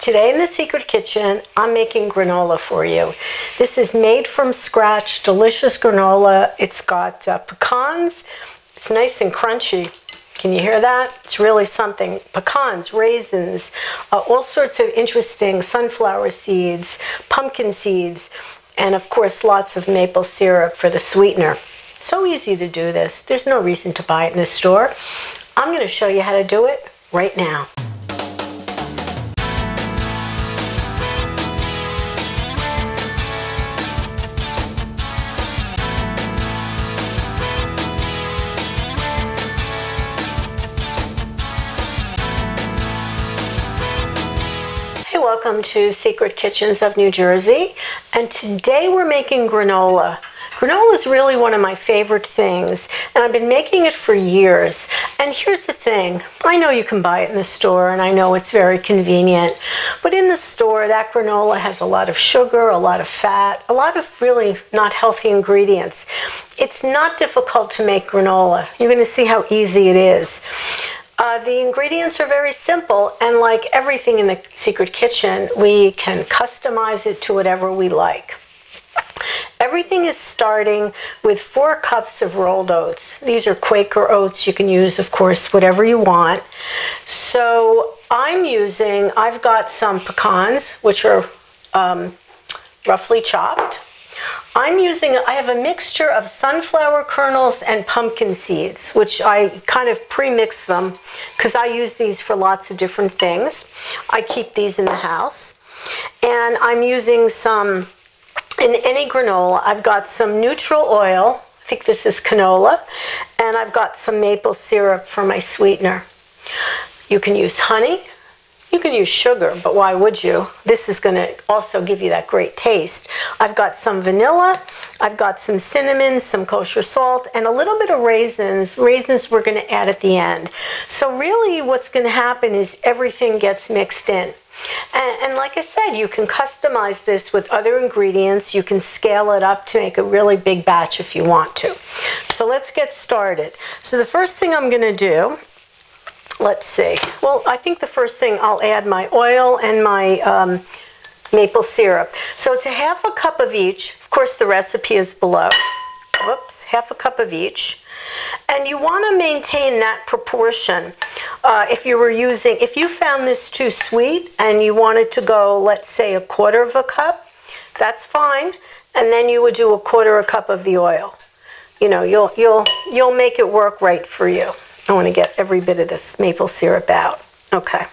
Today in the Secret Kitchen, I'm making granola for you. This is made from scratch, delicious granola. It's got pecans. It's nice and crunchy. Can you hear that? It's really something. Pecans, raisins, all sorts of interesting sunflower seeds, pumpkin seeds, and of course lots of maple syrup for the sweetener. So easy to do this. There's no reason to buy it in the store. I'm going to show you how to do it right now. Welcome to Secret Kitchens of New Jersey, and today we're making granola. Granola is really one of my favorite things, and I've been making it for years. And here's the thing, I know you can buy it in the store, and I know it's very convenient, but in the store that granola has a lot of sugar, a lot of fat, a lot of really not healthy ingredients. It's not difficult to make granola. You're going to see how easy it is. The ingredients are very simple, and like everything in the Secret Kitchen, we can customize it to whatever we like. Everything is starting with 4 cups of rolled oats. These are Quaker oats. You can use, of course, whatever you want. So I've got some pecans, which are roughly chopped. I have a mixture of sunflower kernels and pumpkin seeds, which I kind of pre-mix them because I use these for lots of different things. I keep these in the house. And I'm using some, in any granola, I've got some neutral oil, I think this is canola, and I've got some maple syrup for my sweetener. You can use honey. You can use sugar, but why would you? This is going to also give you that great taste. I've got some vanilla, I've got some cinnamon, some kosher salt, and a little bit of raisins. Raisins we're going to add at the end. So really what's going to happen is everything gets mixed in. And like I said, you can customize this with other ingredients. You can scale it up to make a really big batch if you want to. So let's get started. So the first thing I'm going to do, let's see. Well, I think the first thing I'll add my oil and my maple syrup. So it's a ½ cup of each. Of course, the recipe is below. Whoops, ½ cup of each. And you want to maintain that proportion. If you found this too sweet and you wanted to go, let's say, 1/4 cup, that's fine. And then you would do 1/4 cup of the oil. You know, you'll make it work right for you. I want to get every bit of this maple syrup out. Okay.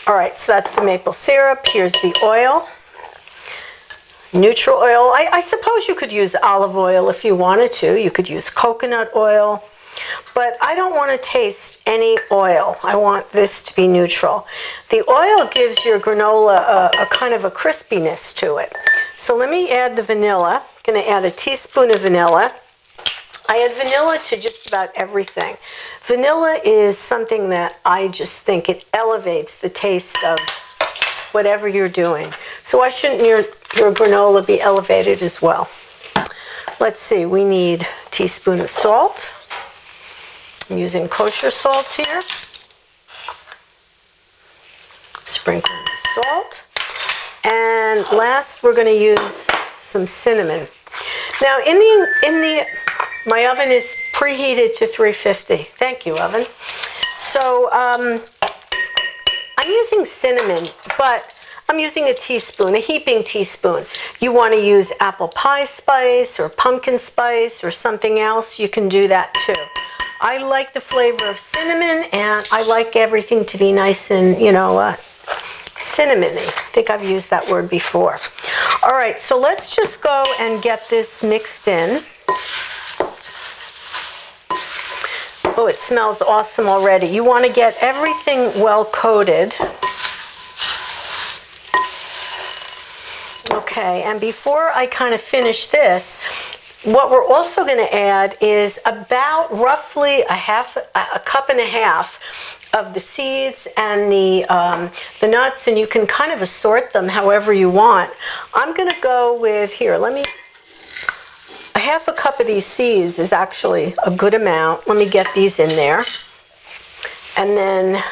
All right, so that's the maple syrup. Here's the oil. Neutral oil. I suppose you could use olive oil if you wanted to. You could use coconut oil. But I don't want to taste any oil. I want this to be neutral. The oil gives your granola a kind of a crispiness to it. So let me add the vanilla. I'm going to add a teaspoon of vanilla. I add vanilla to just about everything. Vanilla is something that I just think it elevates the taste of whatever you're doing. So why shouldn't your granola be elevated as well? Let's see, we need a teaspoon of salt. I'm using kosher salt here. Sprinkle the salt. And last, we're going to use some cinnamon. Now, my oven is preheated to 350. Thank you, oven. So I'm using cinnamon, but I'm using a teaspoon, a heaping teaspoon. You want to use apple pie spice or pumpkin spice or something else, you can do that too. I like the flavor of cinnamon, and I like everything to be nice and, you know, cinnamony. I think I've used that word before. All right, so let's just go and get this mixed in. Oh, it smells awesome already. You want to get everything well coated. Okay, and before I kind of finish this, what we're also going to add is about roughly a cup and a half of the seeds and the nuts, and you can kind of assort them however you want. I'm going to go with, here, a ½ cup of these seeds is actually a good amount. Let me get these in there. And then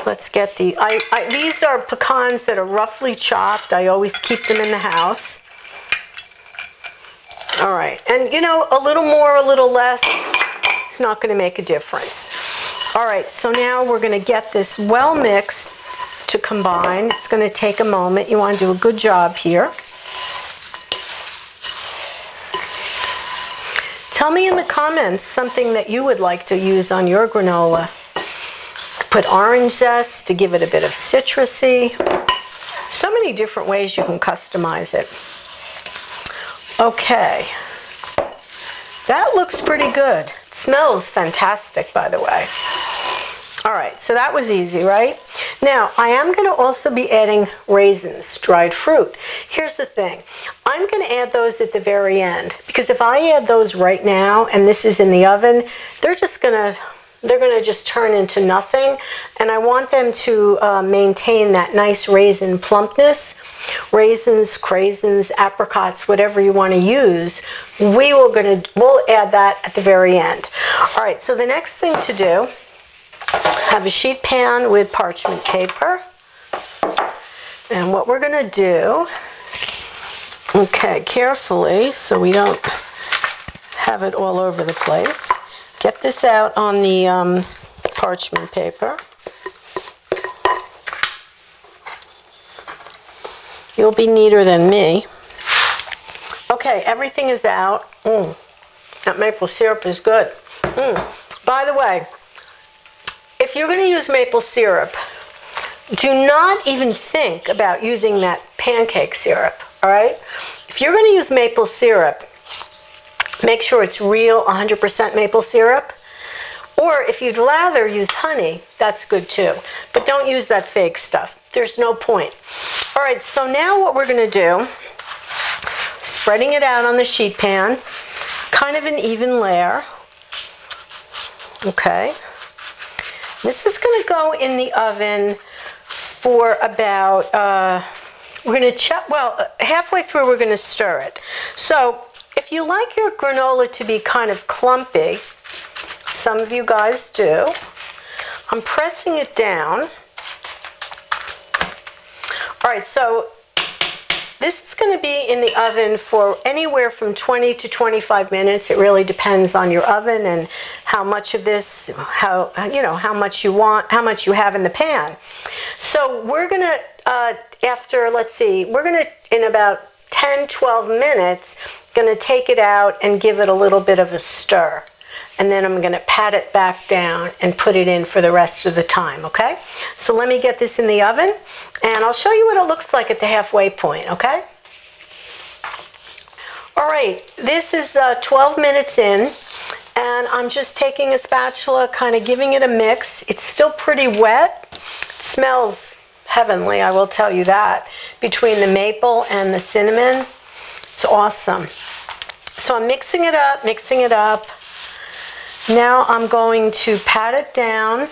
Let's get these are pecans that are roughly chopped. I always keep them in the house. All right, and you know, a little more, a little less, it's not going to make a difference. All right, so now we're going to get this well mixed to combine. It's going to take a moment. You want to do a good job here. Tell me in the comments something that you would like to use on your granola. Put orange zest to give it a bit of citrusy. So many different ways you can customize it. Okay, that looks pretty good. It smells fantastic, by the way. All right, so that was easy, right? Now, I am going to also be adding raisins, dried fruit. Here's the thing. I'm going to add those at the very end, because if I add those right now and this is in the oven, they're going to just turn into nothing, and I want them to maintain that nice raisin plumpness. Raisins, craisins, apricots, whatever you want to use, we'll add that at the very end. All right, so the next thing to do, have a sheet pan with parchment paper, and what we're going to do, okay, carefully so we don't have it all over the place. Get this out on the parchment paper. You'll be neater than me. Okay, everything is out. That maple syrup is good. By the way, if you're going to use maple syrup, do not even think about using that pancake syrup, all right? If you're going to use maple syrup, make sure it's real 100% maple syrup. Or if you'd rather use honey, that's good too. But don't use that fake stuff. There's no point. All right, so now what we're going to do, spreading it out on the sheet pan, kind of an even layer. Okay. This is going to go in the oven for about, we're going to check, well, halfway through we're going to stir it. So if you like your granola to be kind of clumpy, some of you guys do, I'm pressing it down. All right, so this is going to be in the oven for anywhere from 20 to 25 minutes. It really depends on your oven and how much of this, how much you want, how much you have in the pan. So we're going to, after, let's see, we're going to, in about 10, 12 minutes, going to take it out and give it a little bit of a stir. And then I'm going to pat it back down and put it in for the rest of the time, okay? So let me get this in the oven, and I'll show you what it looks like at the halfway point, okay? All right, this is 12 minutes in, and I'm just taking a spatula, kind of giving it a mix. It's still pretty wet. It smells heavenly, I will tell you that, between the maple and the cinnamon. It's awesome. So I'm mixing it up, mixing it up. Now I'm going to pat it down,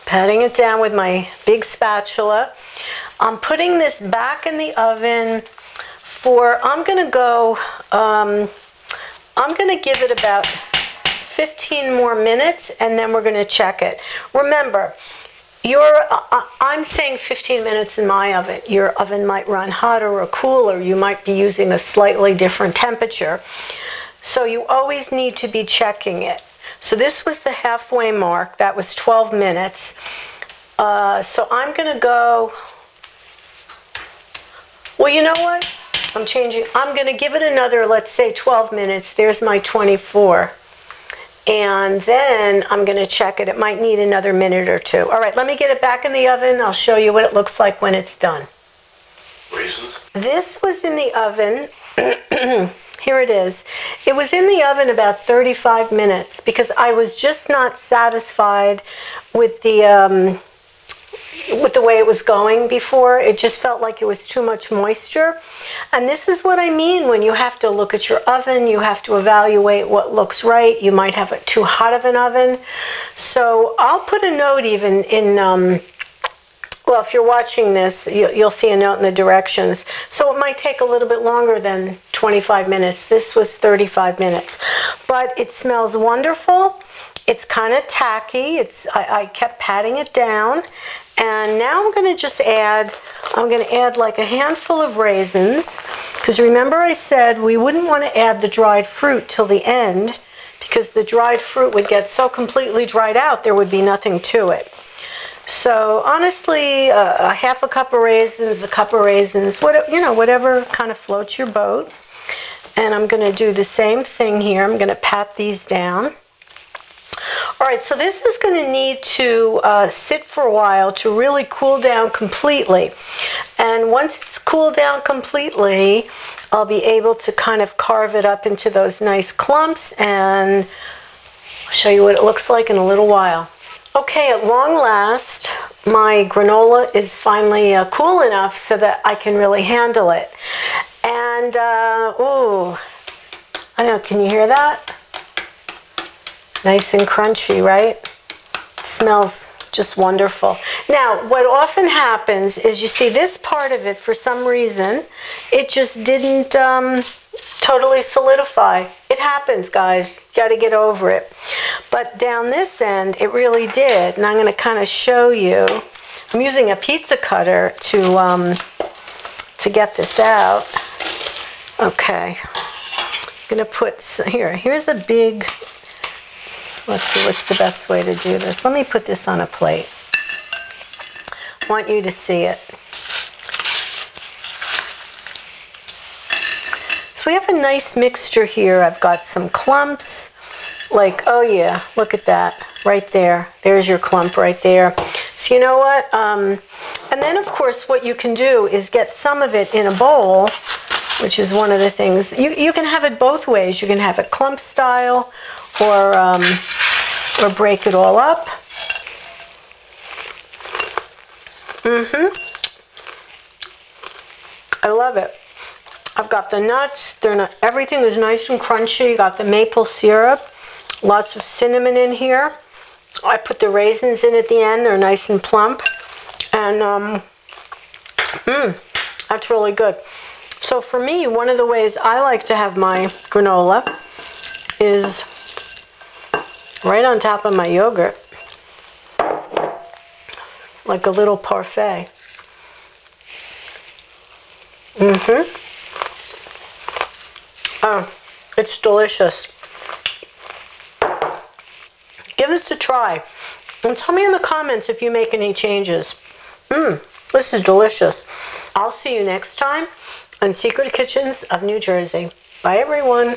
patting it down with my big spatula. I'm putting this back in the oven for, I'm going to give it about 15 more minutes, and then we're going to check it. Remember, I'm saying 15 minutes in my oven. Your oven might run hotter or cooler. You might be using a slightly different temperature. So you always need to be checking it. So this was the halfway mark. That was 12 minutes. So I'm going to go, well, you know what? I'm changing. I'm going to give it another, let's say 12 minutes. There's my 24. And then I'm going to check it. It might need another minute or two. All right, let me get it back in the oven. I'll show you what it looks like when it's done. Raisins. This was in the oven. Here it is. It was in the oven about 35 minutes because I was just not satisfied with the way it was going before. It just felt like it was too much moisture. And this is what I mean when you have to look at your oven, you have to evaluate what looks right. You might have too hot of an oven. So I'll put a note even in well, if you're watching this, you'll see a note in the directions. So it might take a little bit longer than 25 minutes. This was 35 minutes. But it smells wonderful. It's kind of tacky. I kept patting it down. And now I'm going to add like a handful of raisins. Because remember I said we wouldn't want to add the dried fruit till the end, because the dried fruit would get so completely dried out there would be nothing to it. So honestly, a half a cup of raisins, a cup of raisins, whatever kind of floats your boat. And I'm going to do the same thing here. I'm going to pat these down. All right, so this is going to need to sit for a while to really cool down completely. And once it's cooled down completely, I'll be able to kind of carve it up into those nice clumps, and I'll show you what it looks like in a little while. Okay, at long last, my granola is finally cool enough so that I can really handle it. And, ooh, I don't know, can you hear that? Nice and crunchy, right? Smells just wonderful. Now, what often happens is you see this part of it, for some reason, it just didn't totally solidify. It happens, guys. You got to get over it. But down this end, it really did. And I'm going to kind of show you. I'm using a pizza cutter to get this out. Okay. I'm going to put, here's a big, let's see what's the best way to do this. Let me put this on a plate. I want you to see it. So we have a nice mixture here. I've got some clumps, like, oh yeah, look at that, right there. There's your clump right there. So you know what? And then of course what you can do is get some of it in a bowl, which is one of the things. You can have it both ways. You can have it clump style, or break it all up. I love it. I've got the nuts. Everything is nice and crunchy. Got the maple syrup. Lots of cinnamon in here. I put the raisins in at the end. They're nice and plump. And that's really good. So for me, one of the ways I like to have my granola is right on top of my yogurt, like a little parfait. Oh, it's delicious. Give this a try. And tell me in the comments if you make any changes. This is delicious. I'll see you next time on Secret Kitchens of New Jersey. Bye, everyone.